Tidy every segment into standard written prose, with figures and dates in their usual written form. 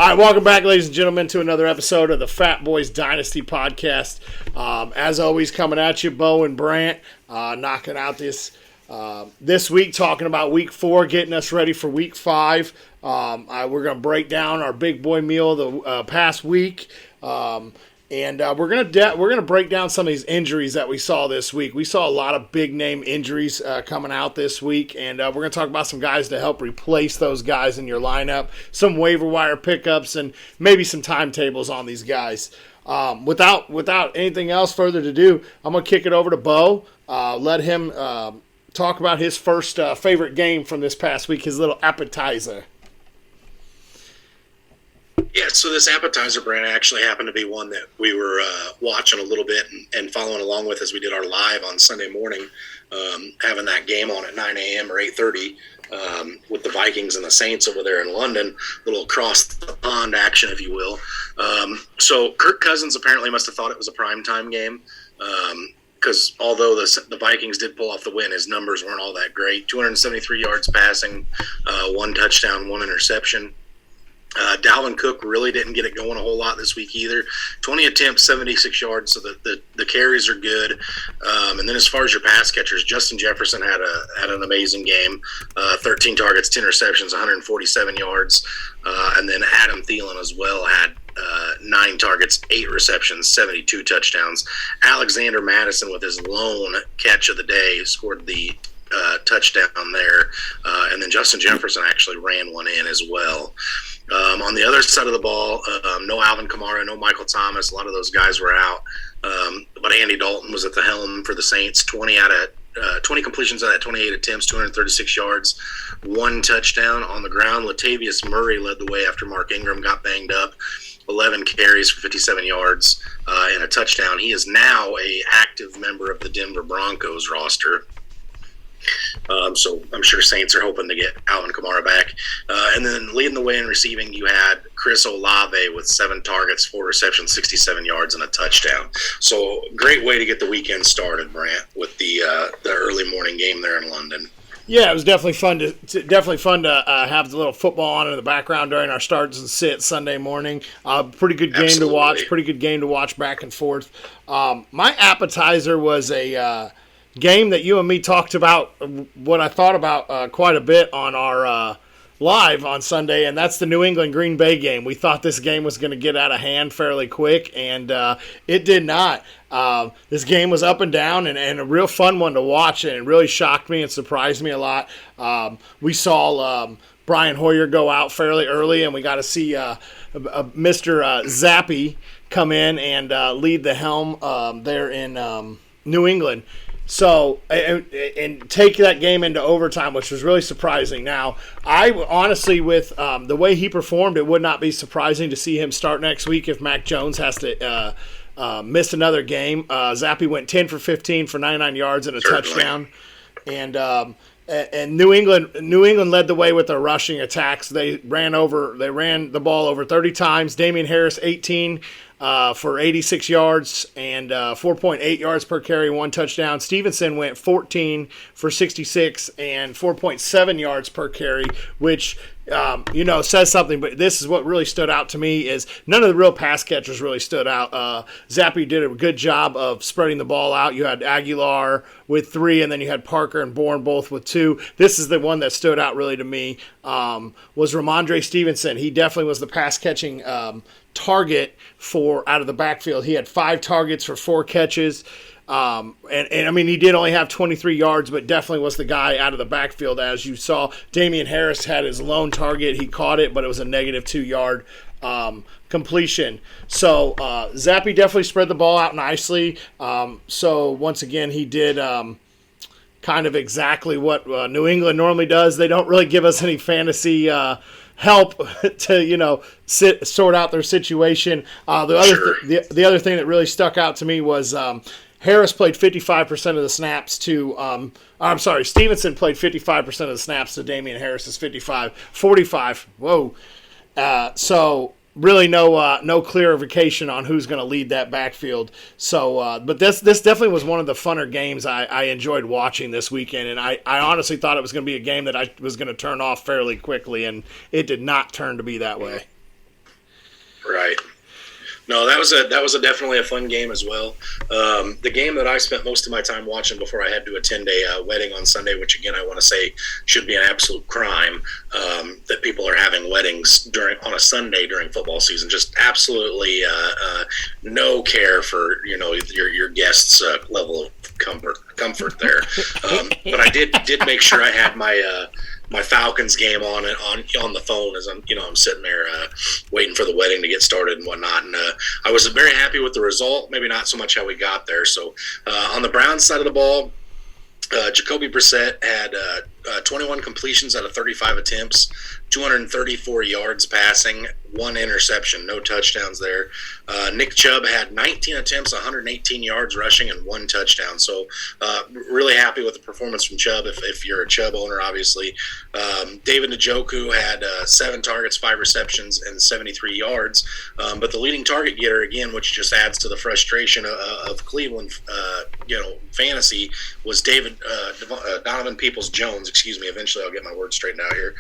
All right, welcome back, ladies and gentlemen, to another episode of the Fatboyz Dynasty Podcast. As always, coming at you, Bo and Brant, knocking out this week, talking about Week 4, getting us ready for Week 5. We're going to break down our big boy meal the past week, and we're gonna break down some of these injuries that we saw this week. We saw a lot of big name injuries coming out this week, and we're gonna talk about some guys to help replace those guys in your lineup, some waiver wire pickups, and maybe some timetables on these guys. Without anything else further to do, I'm gonna kick it over to Bo. Let him talk about his first favorite game from this past week, his little appetizer. Yeah, so this appetizer brand actually happened to be one that we were watching a little bit and following along with as we did our live on Sunday morning, having that game on at 9 a.m. or 8:30 with the Vikings and the Saints over there in London, a little across the pond action, if you will. So Kirk Cousins apparently must have thought it was a primetime game because although the Vikings did pull off the win, his numbers weren't all that great. 273 yards passing, 1 touchdown, 1 interception. Dalvin Cook really didn't get it going a whole lot this week either. 20 attempts, 76 yards, so the carries are good. And then as far as your pass catchers, Justin Jefferson had an amazing game. 13 targets, 10 receptions, 147 yards. And then Adam Thielen as well had 9 targets, 8 receptions, 72 touchdowns. Alexander Madison with his lone catch of the day scored the touchdown there. And then Justin Jefferson actually ran one in as well. On the other side of the ball, no Alvin Kamara, no Michael Thomas. A lot of those guys were out. But Andy Dalton was at the helm for the Saints. 20 completions out of 28 attempts, 236 yards, 1 touchdown on the ground. Latavius Murray led the way after Mark Ingram got banged up. 11 carries for 57 yards and a touchdown. He is now an active member of the Denver Broncos roster. So I'm sure Saints are hoping to get Alvin Kamara back. And then leading the way in receiving, you had Chris Olave with 7 targets, 4 receptions, 67 yards, and a touchdown. So great way to get the weekend started, Brant, with the early morning game there in London. Yeah, it was definitely fun to have the little football on in the background during our starts and sits Sunday morning. Pretty good game to watch. Pretty good game to watch back and forth. My appetizer was a game that you and me talked about, what I thought about quite a bit on our live on Sunday, and that's the New England Green Bay game. We thought this game was going to get out of hand fairly quick, and it did not. This game was up and down and a real fun one to watch, and it really shocked me and surprised me a lot. We saw Brian Hoyer go out fairly early, and we got to see Mr. Zappy come in and lead the helm there in New England. So, and take that game into overtime, which was really surprising. Now, I honestly, with the way he performed, it would not be surprising to see him start next week if Mac Jones has to miss another game. Zappy went 10 for 15 for 99 yards and a touchdown. And New England led the way with their rushing attacks. They ran the ball over 30 times. Damian Harris, 18 for 86 yards and 4.8 yards per carry, 1 touchdown. Stevenson went 14 for 66 and 4.7 yards per carry, which says something. But this is what really stood out to me is none of the real pass catchers really stood out. Zappy did a good job of spreading the ball out. You had Aguilar with 3, and then you had Parker and Bourne both with 2. This is the one that stood out really to me, was Ramondre Stevenson. He definitely was the pass catching target for out of the backfield. He had 5 targets for 4 catches. And I mean, he did only have 23 yards, but definitely was the guy out of the backfield. As you saw, Damian Harris had his lone target. He caught it, but it was a negative 2-yard completion. So Zappy definitely spread the ball out nicely. So once again, he did kind of exactly what New England normally does. They don't really give us any fantasy help to sort out their situation. The other thing that really stuck out to me was Harris played 55% of the snaps to Stevenson played 55% of the snaps to Damian Harris's 45. Whoa. So really no clarification on who's going to lead that backfield. So, but this definitely was one of the funner games I enjoyed watching this weekend, and I honestly thought it was going to be a game that I was going to turn off fairly quickly, and it did not turn to be that way. No, that was definitely a fun game as well. The game that I spent most of my time watching before I had to attend a wedding on Sunday, which again I want to say should be an absolute crime that people are having weddings on a Sunday during football season. Just absolutely no care for your guests' level of comfort there. But I did make sure I had my Falcons game on the phone as I'm sitting there waiting for the wedding to get started and whatnot. And I was very happy with the result. Maybe not so much how we got there. So on the Browns side of the ball, Jacoby Brissett had 21 completions out of 35 attempts, 234 yards passing, 1 interception, no touchdowns there. Nick Chubb had 19 attempts, 118 yards rushing, and 1 touchdown. So really happy with the performance from Chubb if you're a Chubb owner, obviously. David Njoku had 7 targets, 5 receptions, and 73 yards. But the leading target getter, again, which just adds to the frustration of Cleveland, fantasy, was Donovan Peoples-Jones. Excuse me. Eventually, I'll get my words straightened out here.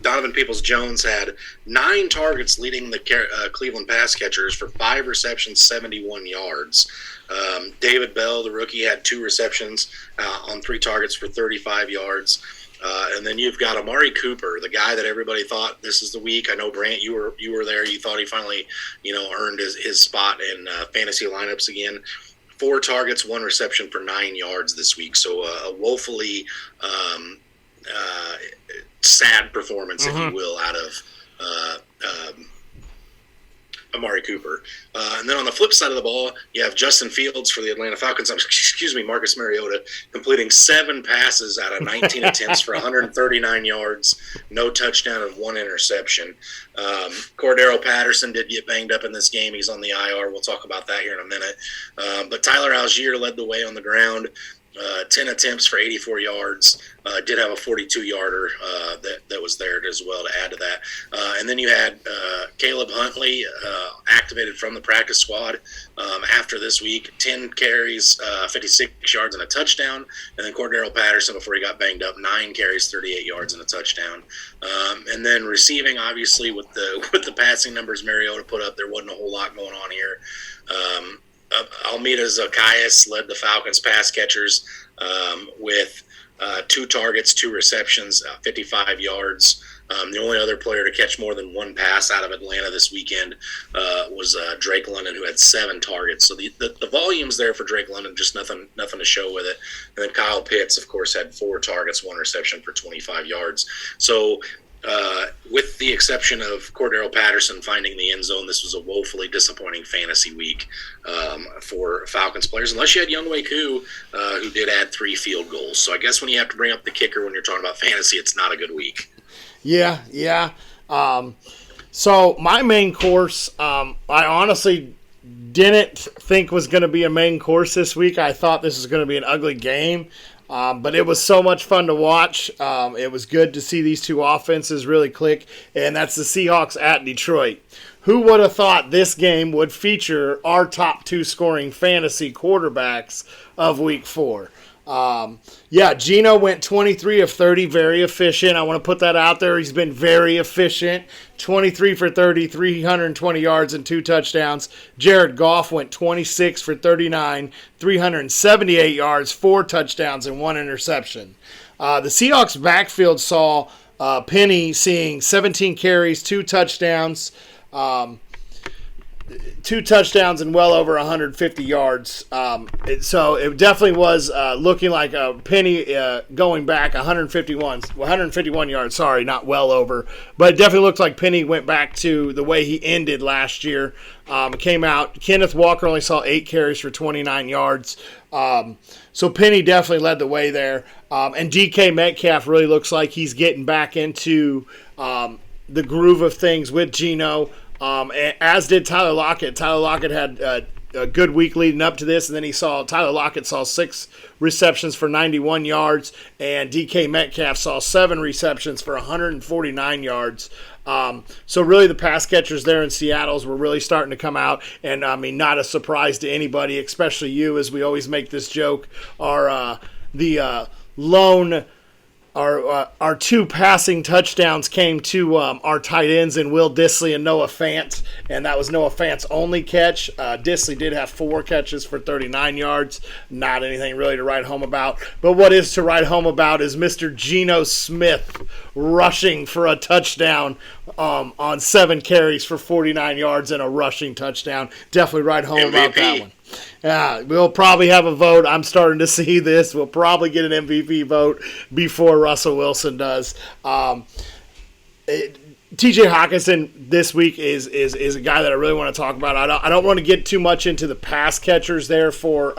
Donovan Peoples-Jones had 9 targets leading the Cleveland pass catchers for 5 receptions, 71 yards. David Bell, the rookie, had 2 receptions on 3 targets for 35 yards. And then you've got Amari Cooper, the guy that everybody thought this is the week. I know, Brant, you were there. You thought he finally, earned his spot in fantasy lineups again. 4 targets, 1 reception for 9 yards this week. So a woefully sad performance, if you will, out of Amari Cooper. And then on the flip side of the ball, you have Justin Fields for the Atlanta Falcons. Marcus Mariota completing 7 passes out of 19 attempts for 139 yards, no touchdown and 1 interception. Cordero Patterson did get banged up in this game. He's on the IR. We'll talk about that here in a minute. But Tyler Algier led the way on the ground. 10 attempts for 84 yards. Did have a 42-yarder that was there as well to add to that. And then you had Caleb Huntley activated from the practice squad after this week. 10 carries, 56 yards and a touchdown. And then Cordero Patterson, before he got banged up, 9 carries, 38 yards and a touchdown. And then receiving, obviously, with the passing numbers Mariota put up, there wasn't a whole lot going on here. Almeida Zacchaeus led the Falcons pass catchers with 2 targets, 2 receptions, 55 yards. The only other player to catch more than 1 pass out of Atlanta this weekend was Drake London, who had 7 targets. So the volume's there for Drake London, just nothing to show with it. And then Kyle Pitts, of course, had 4 targets, 1 reception for 25 yards. So with the exception of Cordero Patterson finding the end zone, this was a woefully disappointing fantasy week for Falcons players, unless you had Younghoe Koo, who did add 3 field goals. So I guess when you have to bring up the kicker when you're talking about fantasy, it's not a good week. Yeah. So my main course, I honestly didn't think was going to be a main course this week. I thought this was going to be an ugly game. But it was so much fun to watch. It was good to see these 2 offenses really click, and that's the Seahawks at Detroit. Who would have thought this game would feature our top 2 scoring fantasy quarterbacks of Week 4? Geno went 23 of 30, very efficient. I want to put that out there. He's been very efficient. 23 for 30, 320 yards and 2 touchdowns. Jared Goff went 26 for 39, 378 yards, 4 touchdowns, and 1 interception. The Seahawks backfield saw Penny seeing 17 carries, 2 touchdowns, 2 touchdowns and well over 150 yards. So it definitely was looking like a Penny going back 151 yards. Sorry, not well over. But it definitely looked like Penny went back to the way he ended last year. It came out. Kenneth Walker only saw 8 carries for 29 yards. So Penny definitely led the way there. And DK Metcalf really looks like he's getting back into the groove of things with Geno. As did Tyler Lockett. Tyler Lockett had a good week leading up to this, and then Tyler Lockett saw 6 receptions for 91 yards, and DK Metcalf saw 7 receptions for 149 yards. So really the pass catchers there in Seattle's were really starting to come out, and I mean, not a surprise to anybody, especially you, as we always make this joke, are the lone Our two passing touchdowns came to our tight ends in Will Dissly and Noah Fant, and that was Noah Fant's only catch. Dissly did have 4 catches for 39 yards. Not anything really to write home about. But what is to write home about is Mr. Geno Smith rushing for a touchdown on 7 carries for 49 yards and a rushing touchdown. Definitely write home about that one. We'll probably have a vote. I'm starting to see this. We'll probably get an MVP vote before Russell Wilson does. T.J. Hawkinson this week is a guy that I really want to talk about. I don't want to get too much into the pass catchers there for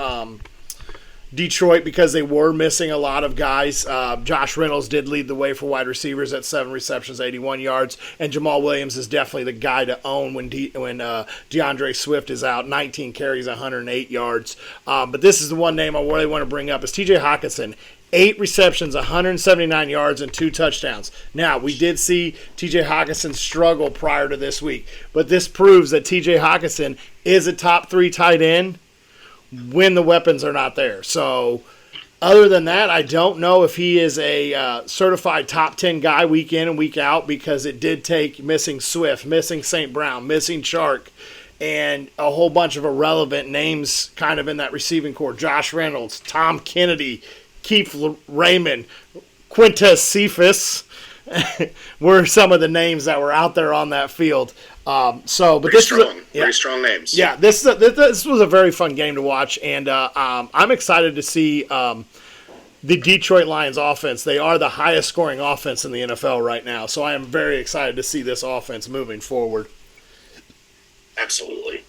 Detroit because they were missing a lot of guys. Josh Reynolds did lead the way for wide receivers at 7 receptions, 81 yards, and Jamal Williams is definitely the guy to own when DeAndre Swift is out. 19 carries, 108 yards. But this is the one name I really want to bring up is T.J. Hawkinson. 8 receptions, 179 yards, and 2 touchdowns. Now, we did see T.J. Hawkinson struggle prior to this week, but this proves that T.J. Hawkinson is a top 3 tight end when the weapons are not there. So, other than that, I don't know if he is a certified top 10 guy week in and week out because it did take missing Swift, missing St. Brown, missing Chark, and a whole bunch of irrelevant names kind of in that receiving corps. Josh Reynolds, Tom Kennedy, Keith Raymond, Quintez Cephas were some of the names that were out there on that field. Very strong names. Yeah, this was a very fun game to watch, and I'm excited to see the Detroit Lions offense. They are the highest scoring offense in the NFL right now, so I am very excited to see this offense moving forward. Absolutely.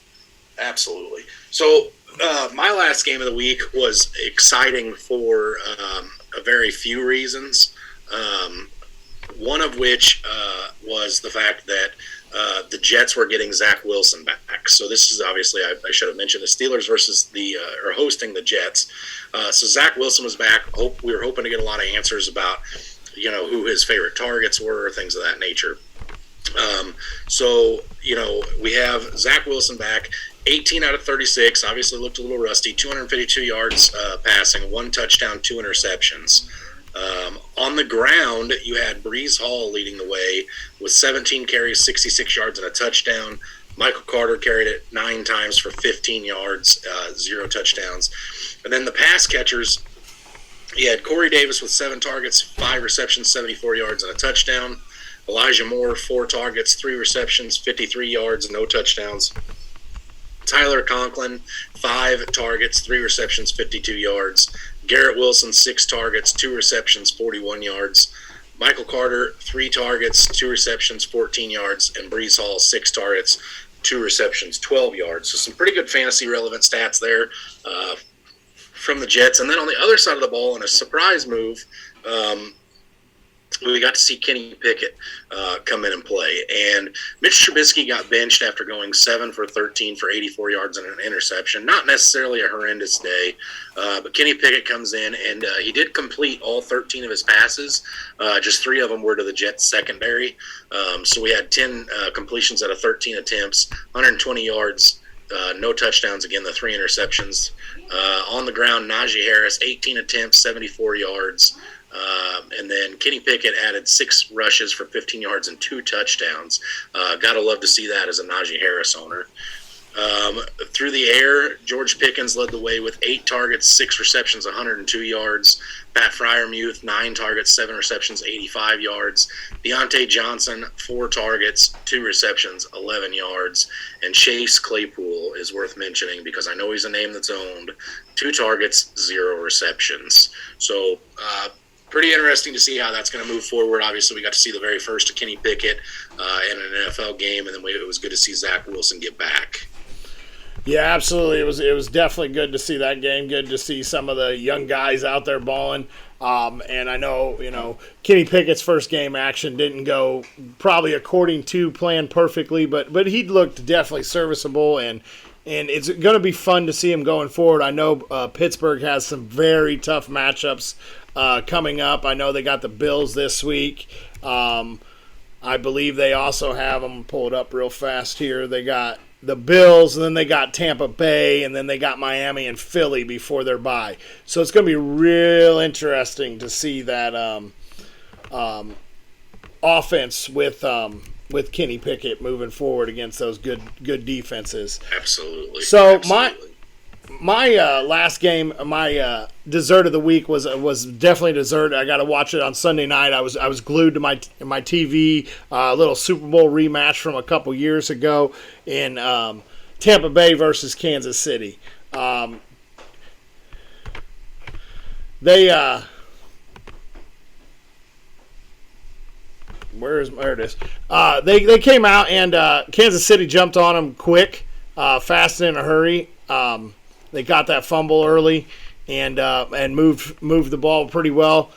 So my last game of the week was exciting for a very few reasons. One of which was the fact that the Jets were getting Zach Wilson back. So this is obviously, I should have mentioned, the Steelers versus are hosting the Jets. So Zach Wilson was back. We were hoping to get a lot of answers about, who his favorite targets were, things of that nature. We have Zach Wilson back. 18 out of 36, obviously looked a little rusty. 252 yards passing, 1 touchdown, 2 interceptions. On the ground, you had Breece Hall leading the way with 17 carries, 66 yards, and a touchdown. Michael Carter carried it 9 times for 15 yards, 0 touchdowns. And then the pass catchers, you had Corey Davis with 7 targets, 5 receptions, 74 yards, and a touchdown. Elijah Moore, 4 targets, 3 receptions, 53 yards, no touchdowns. Tyler Conklin, 5 targets, 3 receptions, 52 yards. Garrett Wilson, 6 targets, 2 receptions, 41 yards. Michael Carter, 3 targets, 2 receptions, 14 yards. And Breece Hall, 6 targets, 2 receptions, 12 yards. So some pretty good fantasy relevant stats there from the Jets. And then on the other side of the ball, in a surprise move, we got to see Kenny Pickett come in and play. And Mitch Trubisky got benched after going 7 for 13 for 84 yards and an interception. Not necessarily a horrendous day, but Kenny Pickett comes in, and he did complete all 13 of his passes. Just 3 of them were to the Jets secondary. So we had 10 completions out of 13 attempts, 120 yards, no touchdowns. Again, the 3 interceptions. On the ground, Najee Harris, 18 attempts, 74 yards. And then Kenny Pickett added 6 rushes for 15 yards and 2 touchdowns. Gotta love to see that as a Najee Harris owner. Through the air, George Pickens led the way with 8 targets, 6 receptions, 102 yards. Pat Freiermuth, 9 targets, 7 receptions, 85 yards. Deontay Johnson, 4 targets, 2 receptions, 11 yards. And Chase Claypool is worth mentioning because I know he's a name that's owned. 2 targets, 0 receptions. So, pretty interesting to see how that's going to move forward. Obviously, we got to see the very first of Kenny Pickett in an NFL game, and then it was good to see Zach Wilson get back. Yeah, absolutely. It was definitely good to see that game. Good to see some of the young guys out there balling. And I know, Kenny Pickett's first game action didn't go probably according to plan perfectly, but he looked definitely serviceable, and it's going to be fun to see him going forward. I know Pittsburgh has some very tough matchups coming up. I know they got the Bills this week. I believe they also have, I'm going to pull it up real fast here, they got the Bills, and then they got Tampa Bay, and then they got Miami and Philly before their bye. So it's going to be real interesting to see that offense with Kenny Pickett moving forward against those good defenses. Absolutely. So my last game, my dessert of the week was definitely dessert. I got to watch it on Sunday night. I was glued to my TV. Little Super Bowl rematch from a couple years ago in Tampa Bay versus Kansas City. There it is. They came out and Kansas City jumped on them quick, fast and in a hurry. They got that fumble early and moved the ball pretty well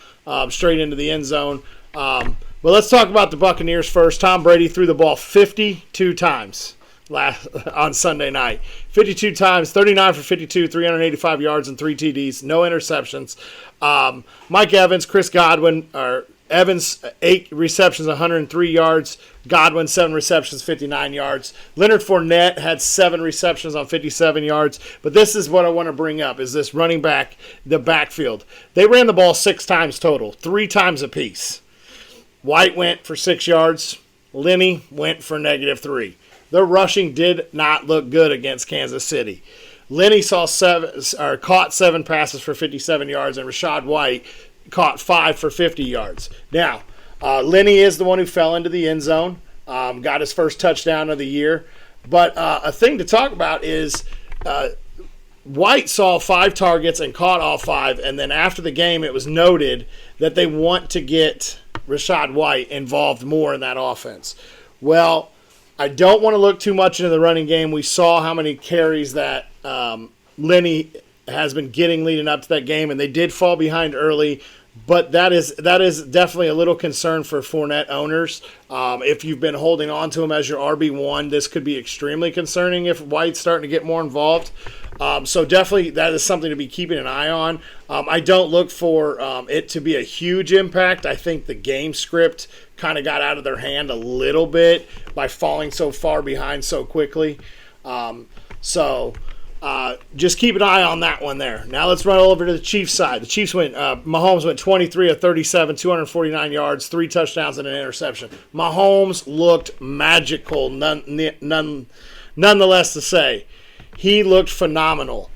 straight into the end zone. But let's talk about the Buccaneers first. Tom Brady threw the ball 52 times on Sunday night. 52 times, 39 for 52, 385 yards and 3 TDs, no interceptions. Mike Evans, Chris Godwin, Evans, 8 receptions, 103 yards. Godwin, 7 receptions, 59 yards. Leonard Fournette had 7 receptions on 57 yards. But this is what I want to bring up, is this running back, the backfield. They ran the ball 6 times total, 3 times apiece. White went for 6 yards. Lenny went for -3. Their rushing did not look good against Kansas City. Lenny caught 7 passes for 57 yards, and Rachaad White caught 5 for 50 yards. Now, Lenny is the one who fell into the end zone, got his first touchdown of the year. But a thing to talk about is White saw 5 targets and caught all 5, and then after the game it was noted that they want to get Rachaad White involved more in that offense. Well, I don't want to look too much into the running game. We saw how many carries that Lenny has been getting leading up to that game, and they did fall behind early. But that is definitely a little concern for Fournette owners. If you've been holding on to him as your RB1, this could be extremely concerning if White's starting to get more involved. So definitely that is something to be keeping an eye on. I don't look for it to be a huge impact. I think the game script kind of got out of their hand a little bit by falling so far behind so quickly. Just keep an eye on that one there. Now let's run over to the Chiefs side. The Chiefs Mahomes went 23 of 37, 249 yards, 3 touchdowns and an interception. Mahomes looked magical, nonetheless to say. He looked phenomenal.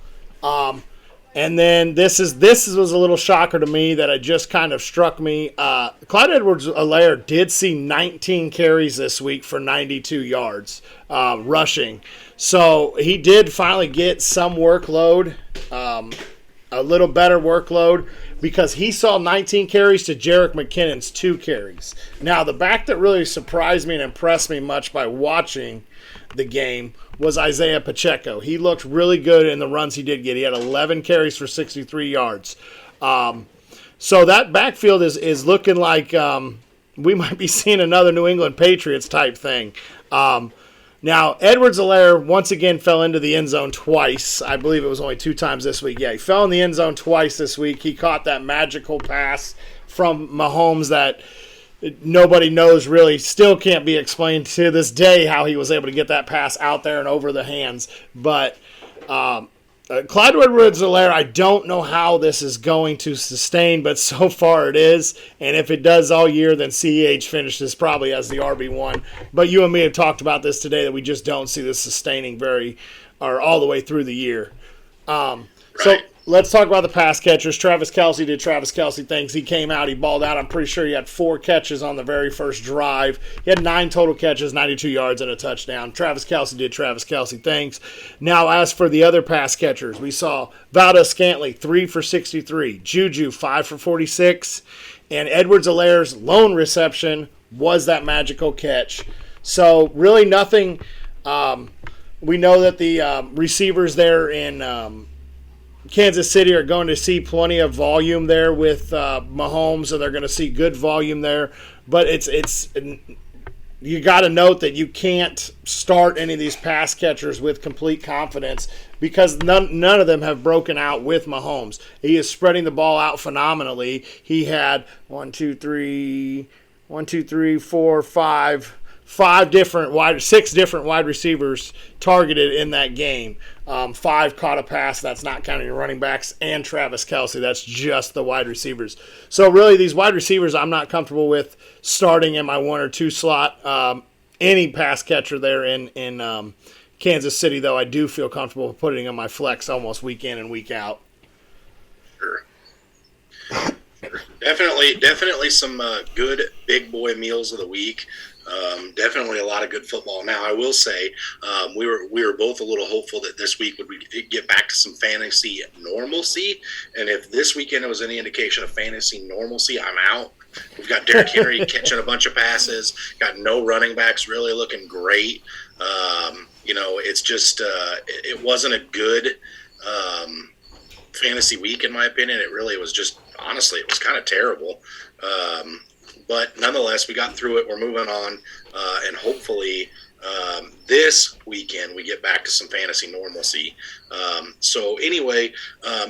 And then this was a little shocker to me that it just kind of struck me. Clyde Edwards-Helaire did see 19 carries this week for 92 yards rushing. So he did finally get some workload, a little better workload, because he saw 19 carries to Jerick McKinnon's 2 carries. Now, the back that really surprised me and impressed me much by watching the game was Isaiah Pacheco. He looked really good in the runs he did get. He had 11 carries for 63 yards. So that backfield is looking like we might be seeing another New England Patriots type thing. Now, Edwards-Helaire once again fell into the end zone twice. I believe it was only 2 times this week. Yeah, he fell in the end zone twice this week. He caught that magical pass from Mahomes that nobody knows really, still can't be explained to this day how he was able to get that pass out there and over the hands. But Clyde Edwards-Helaire, I don't know how this is going to sustain, but so far it is. And if it does all year, then CEH finishes probably as the RB1. But you and me have talked about this today, that we just don't see this sustaining all the way through the year. So let's talk about the pass catchers. Travis Kelce did Travis Kelce things. He came out, he balled out. I'm pretty sure he had 4 catches on the very first drive. He had 9 total catches, 92 yards, and a touchdown. Travis Kelce did Travis Kelce things. Now, as for the other pass catchers, we saw Valdez-Scantling, 3 for 63. Juju, 5 for 46. And Edwards-Helaire's lone reception was that magical catch. So, really nothing. We know that the receivers there in Kansas City are going to see plenty of volume there with Mahomes, and they're going to see good volume there. But you got to note that you can't start any of these pass catchers with complete confidence, because none of them have broken out with Mahomes. He is spreading the ball out phenomenally. He had 5 six different wide receivers targeted in that game. 5 caught a pass. That's not counting your running backs and Travis Kelce. That's just the wide receivers. So really, these wide receivers, I'm not comfortable with starting in my 1 or 2 slot. Any pass catcher there in Kansas City, though, I do feel comfortable putting on my flex almost week in and week out. Sure. Definitely some good big boy meals of the week. Definitely a lot of good football. Now, I will say we were both a little hopeful that this week would we get back to some fantasy normalcy. And if this weekend was any indication of fantasy normalcy, I'm out. We've got Derrick Henry catching a bunch of passes. Got no running backs really looking great. It's just it wasn't a good fantasy week in my opinion. It really was just honestly it was kind of terrible. But nonetheless, we got through it. We're moving on, and hopefully this weekend we get back to some fantasy normalcy. So anyway,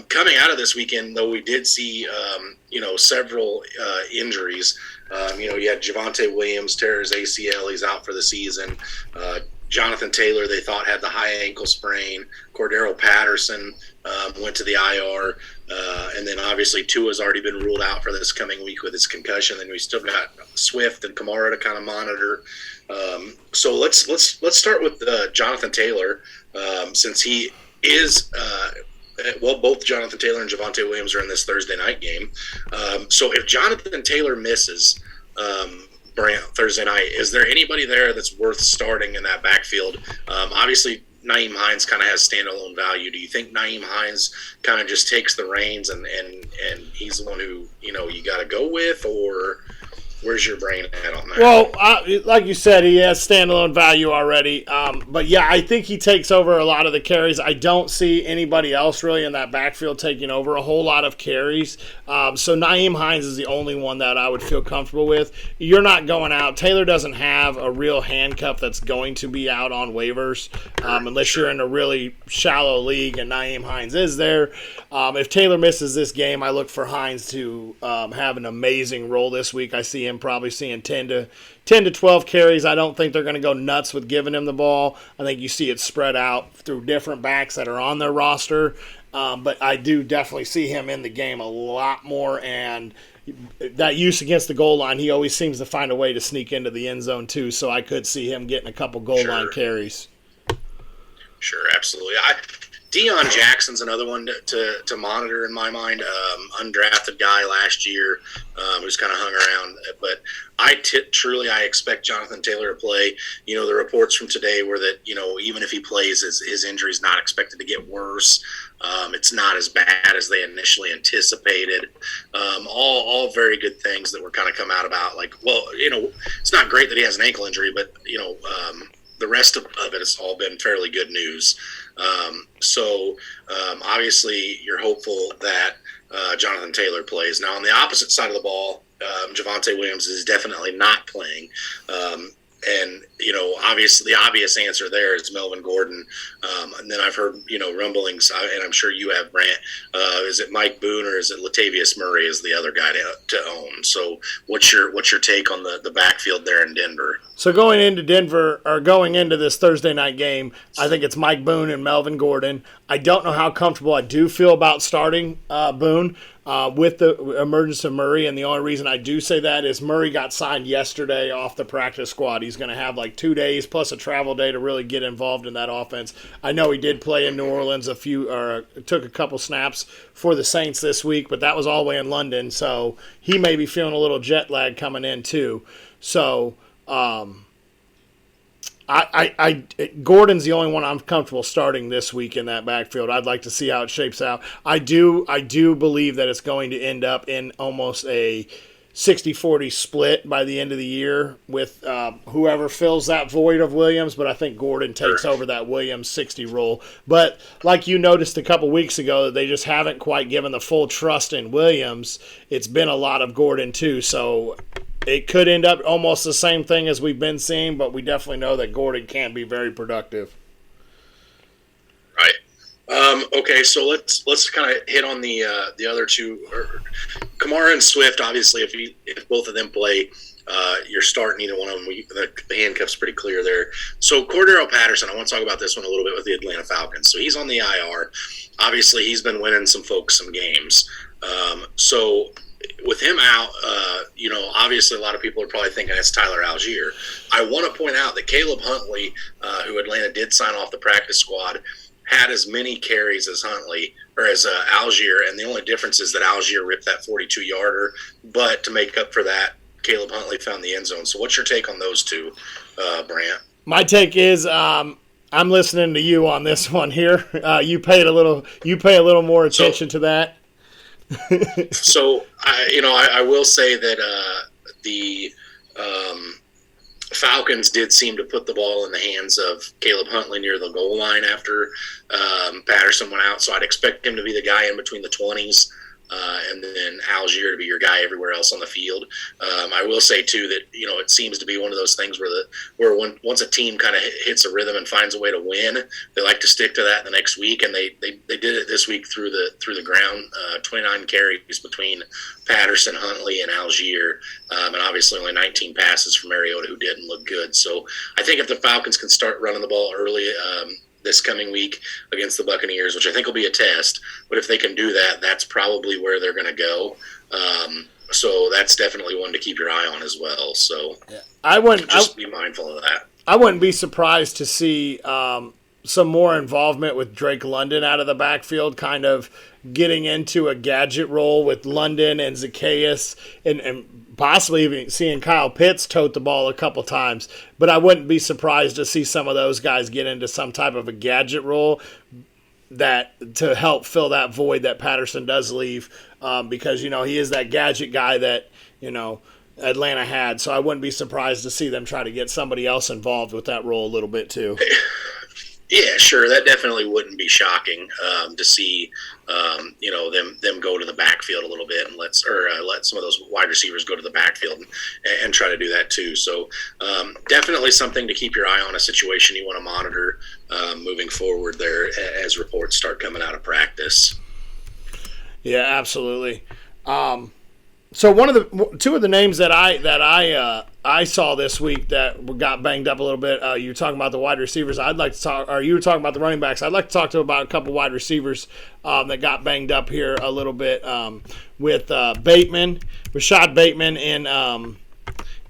coming out of this weekend, though, we did see several injuries. You had Javonte Williams tear his ACL; he's out for the season. Jonathan Taylor, they thought, had the high ankle sprain. Cordero Patterson went to the IR. And then obviously Tua's already been ruled out for this coming week with his concussion. Then we still got Swift and Kamara to kind of monitor. So let's start with Jonathan Taylor, since he is both Jonathan Taylor and Javonte Williams are in this Thursday night game. So if Jonathan Taylor misses Thursday night, is there anybody there that's worth starting in that backfield? Obviously, Nyheim Hines kind of has standalone value. Do you think Nyheim Hines kind of just takes the reins and he's the one who you got to go with, or where's your brain at on that? Well, like you said, he has standalone value already. But yeah, I think he takes over a lot of the carries. I don't see anybody else really in that backfield taking over a whole lot of carries. So Nyheim Hines is the only one that I would feel comfortable with. You're not going out. Taylor doesn't have a real handcuff that's going to be out on waivers unless you're in a really shallow league and Nyheim Hines is there. If Taylor misses this game, I look for Hines to have an amazing role this week. I see him probably seeing 10 to 12 carries. I don't think they're going to go nuts with giving him the ball. I think you see it spread out through different backs that are on their roster. But I do definitely see him in the game a lot more, and that use against the goal line, he always seems to find a way to sneak into the end zone too, so I could see him getting a couple goal line carries. Sure, absolutely. Deion Jackson's another one to monitor in my mind. Undrafted guy last year who's kind of hung around. But I expect Jonathan Taylor to play. The reports from today were that, even if he plays, his injury's not expected to get worse. It's not as bad as they initially anticipated. All very good things that were kind of come out about. It's not great that he has an ankle injury, but, the rest of it has all been fairly good news. Obviously you're hopeful that Jonathan Taylor plays. Now, on the opposite side of the ball, Javonte Williams is definitely not playing. Obviously the obvious answer there is Melvin Gordon. And then I've heard, rumblings, and I'm sure you have, Brant. Is it Mike Boone or is it Latavius Murray is the other guy to own? So what's your take on the backfield there in Denver? So going into this Thursday night game, I think it's Mike Boone and Melvin Gordon. I don't know how comfortable I do feel about starting Boone with the emergence of Murray, and the only reason I do say that is Murray got signed yesterday off the practice squad. He's going to have 2 days plus a travel day to really get involved in that offense. I know he did play in New Orleans took a couple snaps for the Saints this week, but that was all the way in London, so he may be feeling a little jet lag coming in too. So Gordon's the only one I'm comfortable starting this week in that backfield. I'd like to see how it shapes out. I do believe that it's going to end up in almost a 60-40 split by the end of the year with whoever fills that void of Williams, but I think Gordon takes over that Williams 60 role. But like you noticed a couple weeks ago, they just haven't quite given the full trust in Williams. It's been a lot of Gordon too, so it could end up almost the same thing as we've been seeing, but we definitely know that Gordon can be very productive. Right. Okay, so let's kind of hit on the other two. Kamara and Swift, obviously, if both of them play, you're starting either one of them. The handcuff's pretty clear there. So Cordero Patterson, I want to talk about this one a little bit with the Atlanta Falcons. So he's on the IR. Obviously, he's been winning some folks some games. So with him out, obviously a lot of people are probably thinking it's Tyler Algier. I want to point out that Caleb Huntley, who Atlanta did sign off the practice squad, had as many carries as Huntley or as Algier, and the only difference is that Algier ripped that 42-yarder. But to make up for that, Caleb Huntley found the end zone. So what's your take on those two, Brant? My take is I'm listening to you on this one here. You pay a little more attention to that. So I will say that the Falcons did seem to put the ball in the hands of Caleb Huntley near the goal line after Patterson went out. So I'd expect him to be the guy in between the 20s. And then Algier to be your guy everywhere else on the field. I will say too that it seems to be one of those things where once a team kind of hits a rhythm and finds a way to win, they like to stick to that the next week, and they did it this week through the ground. 29 carries between Patterson, Huntley, and Algier, and obviously only 19 passes from Mariota, who didn't look good. So I think if the Falcons can start running the ball early. This coming week against the Buccaneers, which I think will be a test. But if they can do that, that's probably where they're going to go. So that's definitely one to keep your eye on as well. So just be mindful of that. I wouldn't be surprised to see some more involvement with Drake London out of the backfield, kind of getting into a gadget role with London and Zacchaeus and possibly even seeing Kyle Pitts tote the ball a couple times. But I wouldn't be surprised to see some of those guys get into some type of a gadget role that to help fill that void that Patterson does leave, because he is that gadget guy that Atlanta had. So I wouldn't be surprised to see them try to get somebody else involved with that role a little bit too. Yeah, sure. That definitely wouldn't be shocking to see, them go to the backfield a little bit and let some of those wide receivers go to the backfield and try to do that too. So definitely something to keep your eye on, a situation you want to monitor moving forward there as reports start coming out of practice. Yeah, absolutely. So two of the names that I saw this week that got banged up a little bit. You were talking about the wide receivers. I'd like to talk, or you were talking about the running backs. I'd like to talk about a couple wide receivers that got banged up here a little bit with Rashad Bateman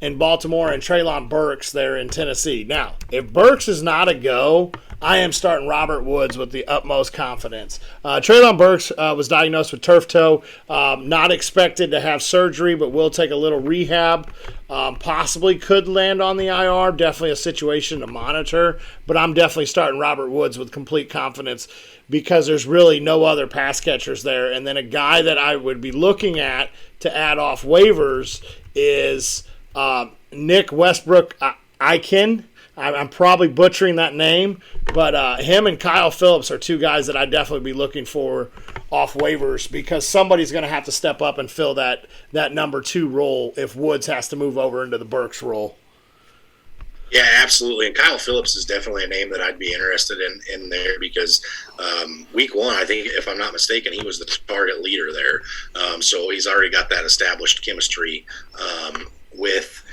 in Baltimore, and Treylon Burks there in Tennessee. Now, if Burks is not a go, I am starting Robert Woods with the utmost confidence. Treylon Burks was diagnosed with turf toe, not expected to have surgery, but will take a little rehab. Possibly could land on the IR. Definitely a situation to monitor, but I'm definitely starting Robert Woods with complete confidence because there's really no other pass catchers there. And then a guy that I would be looking at to add off waivers is Nick Westbrook-Ikhine. I'm probably butchering that name, but him and Kyle Phillips are two guys that I'd definitely be looking for off waivers because somebody's going to have to step up and fill that number 2 role if Woods has to move over into the Burks role. Yeah, absolutely. And Kyle Phillips is definitely a name that I'd be interested in there because week 1, I think, if I'm not mistaken, he was the target leader there. So he's already got that established chemistry with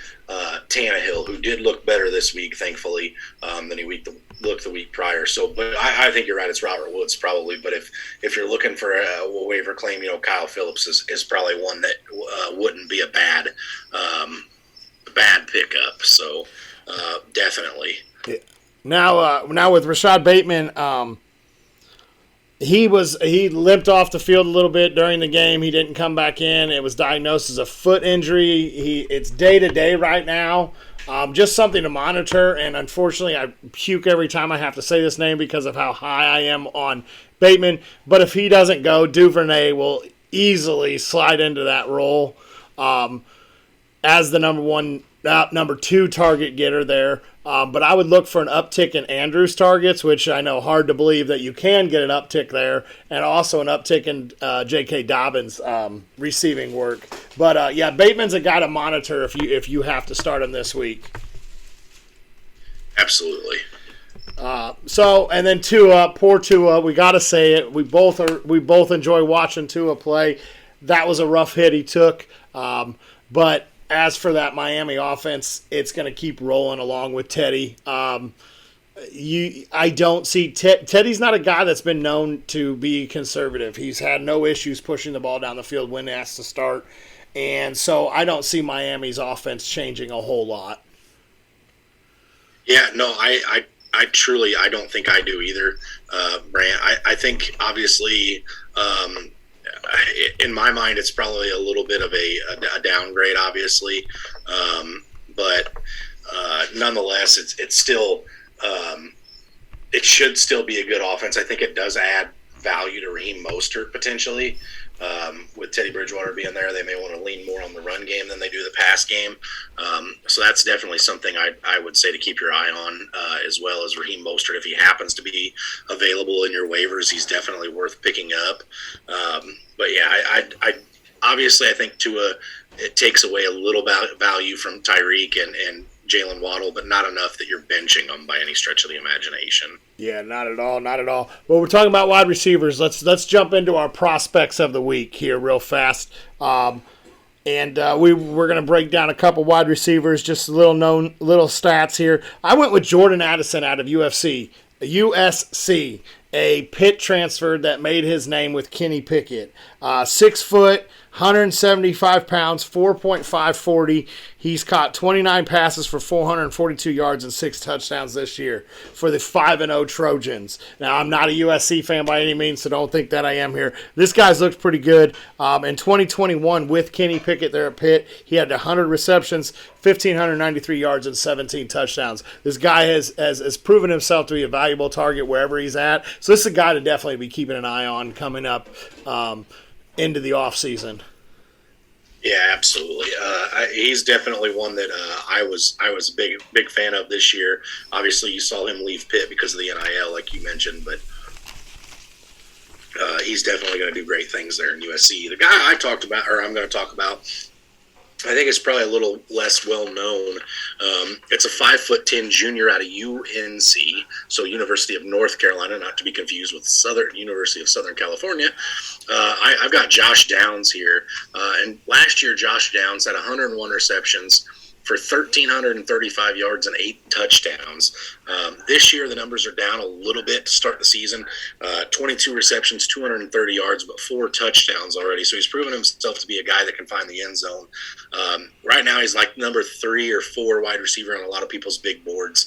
Tannehill, who did look better this week, thankfully, than he looked the week prior. So, but I think you're right. It's Robert Woods probably. But if you're looking for a waiver claim, Kyle Phillips is probably one that wouldn't be a bad pickup. So, definitely. Now with Rashad Bateman, he limped off the field a little bit during the game. He didn't come back in. It was diagnosed as a foot injury. It's day-to-day right now. Just something to monitor. And unfortunately, I puke every time I have to say this name because of how high I am on Bateman. But if he doesn't go, Duvernay will easily slide into that role as the number 2 target getter there. But I would look for an uptick in Andrews' targets, which I know hard to believe that you can get an uptick there, and also an uptick in J.K. Dobbins' receiving work. But, Bateman's a guy to monitor if you have to start him this week. Absolutely. And then Tua, poor Tua, we got to say it. We both enjoy watching Tua play. That was a rough hit he took. But as for that Miami offense, it's going to keep rolling along with Teddy. I don't see Teddy's not a guy that's been known to be conservative. He's had no issues pushing the ball down the field when asked to start, and so I don't see Miami's offense changing a whole lot. Yeah, no, I truly I don't think I do either, Brant. I think obviously. In my mind, it's probably a little bit of a downgrade, obviously, but nonetheless, it's still it should still be a good offense. I think it does add value to Raheem Mostert potentially. With Teddy Bridgewater being there, they may want to lean more on the run game than they do the pass game. So that's definitely something I would say to keep your eye on, as well as Raheem Mostert. If he happens to be available in your waivers, he's definitely worth picking up. But yeah, I obviously I think it takes away a little value from Tyreek and Jalen Waddle, but not enough that you're benching them by any stretch of the imagination. Yeah, not at all. Well, we're talking about wide receivers. Let's jump into our prospects of the week here real fast. We're going to break down a couple wide receivers, just little stats here. I went with Jordan Addison out of USC, a Pitt transfer that made his name with Kenny Pickett. 6 foot, 175 pounds, 4.540. He's caught 29 passes for 442 yards and 6 touchdowns this year for the 5-0 Trojans. Now, I'm not a USC fan by any means, so don't think that I am here. This guy's looked pretty good. In 2021, with Kenny Pickett there at Pitt, he had 100 receptions, 1,593 yards, and 17 touchdowns. This guy has proven himself to be a valuable target wherever he's at. So this is a guy to definitely be keeping an eye on coming up into the offseason. Yeah, absolutely. He's definitely one that I was a big fan of this year. Obviously, you saw him leave Pitt because of the NIL, like you mentioned, but he's definitely going to do great things there in USC. The guy I'm going to talk about, I think it's probably a little less well known. It's a 5'10" junior out of UNC, so University of North Carolina, not to be confused with University of Southern California. I've got Josh Downs here, and last year Josh Downs had 101 receptions for 1,335 yards and 8 touchdowns. This year, the numbers are down a little bit to start the season. 22 receptions, 230 yards, but 4 touchdowns already. So he's proven himself to be a guy that can find the end zone. Right now, he's like number 3 or 4 wide receiver on a lot of people's big boards.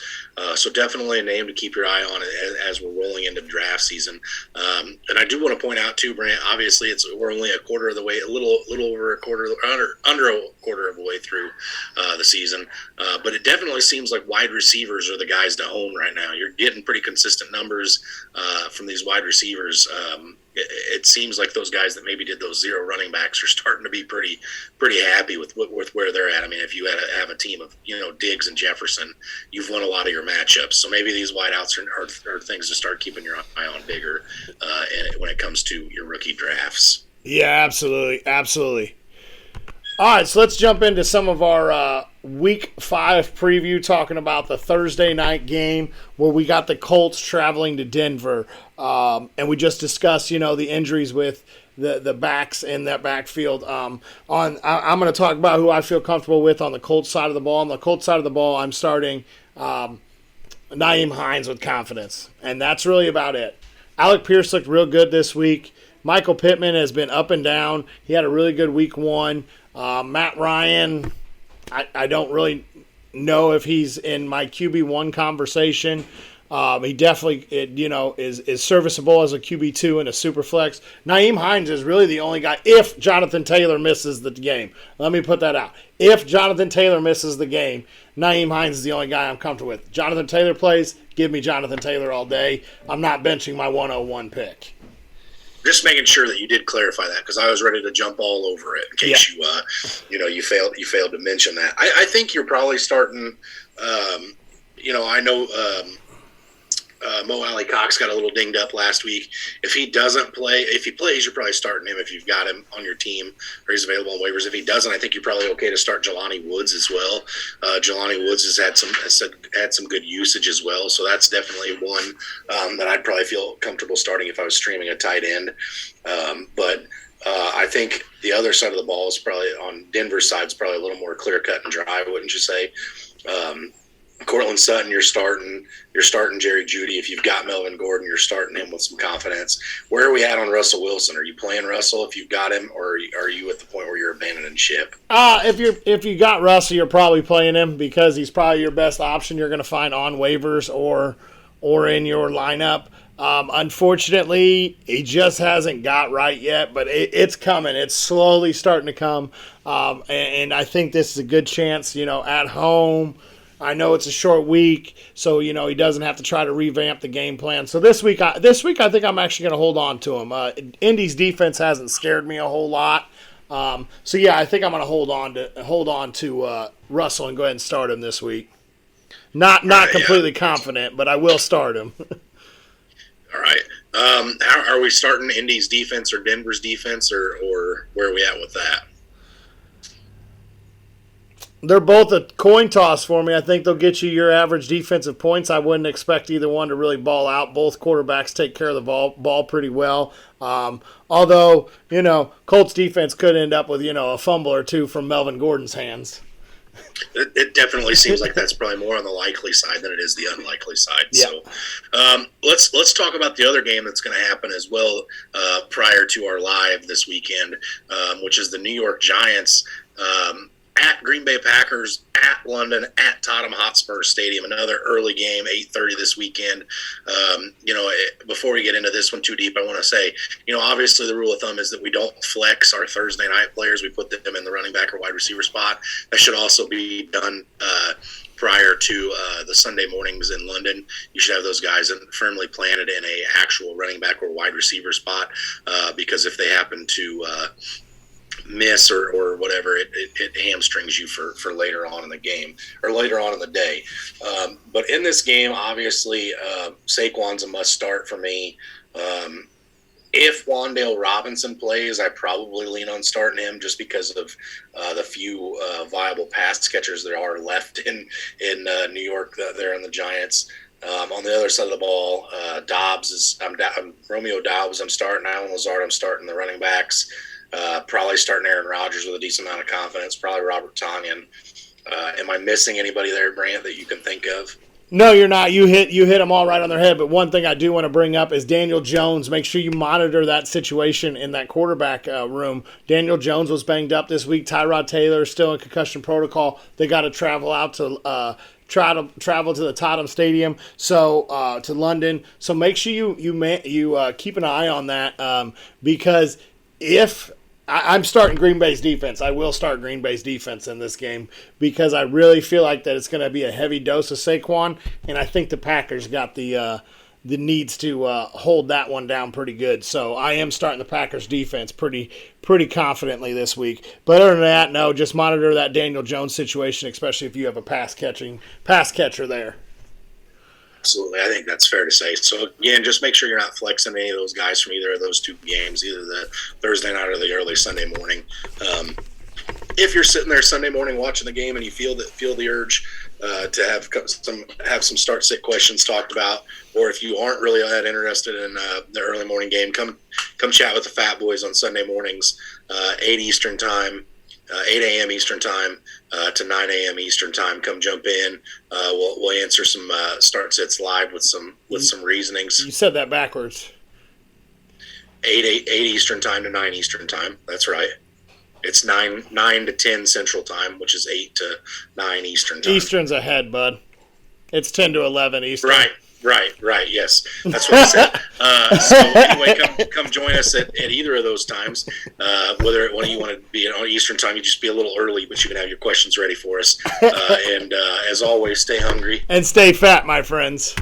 So definitely a name to keep your eye on as we're rolling into draft season. And I do want to point out too, Brant. Obviously, we're only a quarter of the way, a little over a quarter, under a quarter of the way through the season. But it definitely seems like wide receivers are the guys to own right now. You're getting pretty consistent numbers from these wide receivers. It seems like those guys that maybe did those 0 running backs are starting to be pretty happy with where they're at. I mean, if you have a team of Diggs and Jefferson, you've won a lot of your matchups. So maybe these wideouts are things to start keeping your eye on bigger when it comes to your rookie drafts. Yeah, absolutely. All right, so let's jump into some of our Week 5 preview, talking about the Thursday night game where we got the Colts traveling to Denver. And we just discussed, the injuries with the backs in that backfield. I'm going to talk about who I feel comfortable with on the Colts side of the ball. On the Colts side of the ball, I'm starting Nyheim Hines with confidence. And that's really about it. Alec Pierce looked real good this week. Michael Pittman has been up and down. He had a really good week 1. Matt Ryan, I don't really know if he's in my QB1 conversation. He definitely, is serviceable as a QB2 and a super flex. Nyheim Hines is really the only guy, if Jonathan Taylor misses the game. Let me put that out. If Jonathan Taylor misses the game, Nyheim Hines is the only guy I'm comfortable with. Jonathan Taylor plays, give me Jonathan Taylor all day. I'm not benching my 101 pick. Just making sure that you did clarify that, because I was ready to jump all over it in case you failed to mention that. I think you're probably starting. I know Mo Alley Cox got a little dinged up last week. If he doesn't play, if he plays, you're probably starting him if you've got him on your team or he's available on waivers. If he doesn't, I think you're probably okay to start Jelani Woods as well. Jelani Woods has had some good usage as well, so that's definitely one that I'd probably feel comfortable starting if I was streaming a tight end. But I think the other side of the ball is probably on Denver's side is probably a little more clear cut and dry, wouldn't you say? Cortland Sutton, you're starting Jerry Jeudy. If you've got Melvin Gordon, you're starting him with some confidence. Where are we at on Russell Wilson? Are you playing Russell if you've got him, or are you at the point where you're abandoning ship? If you got Russell, you're probably playing him because he's probably your best option. You're going to find on waivers or in your lineup. Unfortunately, he just hasn't got right yet, but it's coming. It's slowly starting to come, and I think this is a good chance. At home. I know it's a short week, so he doesn't have to try to revamp the game plan. So this week I think I'm actually going to hold on to him. Indy's defense hasn't scared me a whole lot, so yeah, I think I'm going to hold on to Russell and go ahead and start him this week. Not completely confident, but I will start him. All right. Are we starting Indy's defense or Denver's defense, or where are we at with that? They're both a coin toss for me. I think they'll get you your average defensive points. I wouldn't expect either one to really ball out. Both quarterbacks take care of the ball pretty well. Although, Colts defense could end up with, a fumble or two from Melvin Gordon's hands. It definitely seems like that's probably more on the likely side than it is the unlikely side. Yeah. So let's talk about the other game that's going to happen as well prior to our live this weekend, which is the New York Giants at Green Bay Packers, at London, at Tottenham Hotspur Stadium. Another early game, 8:30 this weekend. Before we get into this one too deep, I want to say, obviously the rule of thumb is that we don't flex our Thursday night players. We put them in the running back or wide receiver spot. That should also be done prior to the Sunday mornings in London. You should have those guys firmly planted in a actual running back or wide receiver spot because if they happen to miss or whatever, it hamstrings you for later on in the game or later on in the day. But in this game, obviously, Saquon's a must start for me. If Wan'Dale Robinson plays, I probably lean on starting him just because of the few viable pass catchers there are left in New York there in the Giants. On the other side of the ball, Romeo Doubs I'm starting. Alan Lazard I'm starting the running backs. Probably starting Aaron Rodgers with a decent amount of confidence. Probably Robert Tonyan. Am I missing anybody there, Brant, that you can think of? No, you're not. You hit them all right on their head. But one thing I do want to bring up is Daniel Jones. Make sure you monitor that situation in that quarterback room. Daniel Jones was banged up this week. Tyrod Taylor is still in concussion protocol. They got to travel out to travel to the Tottenham Stadium, so to London. So make sure you keep an eye on that because if I'm starting Green Bay's defense. I will start Green Bay's defense in this game because I really feel like that it's going to be a heavy dose of Saquon, and I think the Packers got the needs to hold that one down pretty good. So I am starting the Packers defense pretty confidently this week. But other than that, no, just monitor that Daniel Jones situation, especially if you have a pass catcher there. Absolutely. I think that's fair to say. So, again, just make sure you're not flexing any of those guys from either of those two games, either the Thursday night or the early Sunday morning. If you're sitting there Sunday morning watching the game and you feel the urge to have some start-sit questions talked about, or if you aren't really that interested in the early morning game, come chat with the Fatboyz on Sunday mornings, 8 Eastern time. 8 a.m. Eastern time to 9 a.m. Eastern time. Come jump in. We'll answer some start sits live with some reasonings. You said that backwards. 8 Eastern time to 9 Eastern time. That's right. It's 9 to 10 Central time, which is 8 to 9 Eastern time. Eastern's ahead, bud. It's 10 to 11 Eastern. Right. Yes, that's what I said. So anyway, come join us at either of those times. Whether when you want to be on Eastern time, you just be a little early, but you can have your questions ready for us. And as always, stay hungry and stay fat, my friends.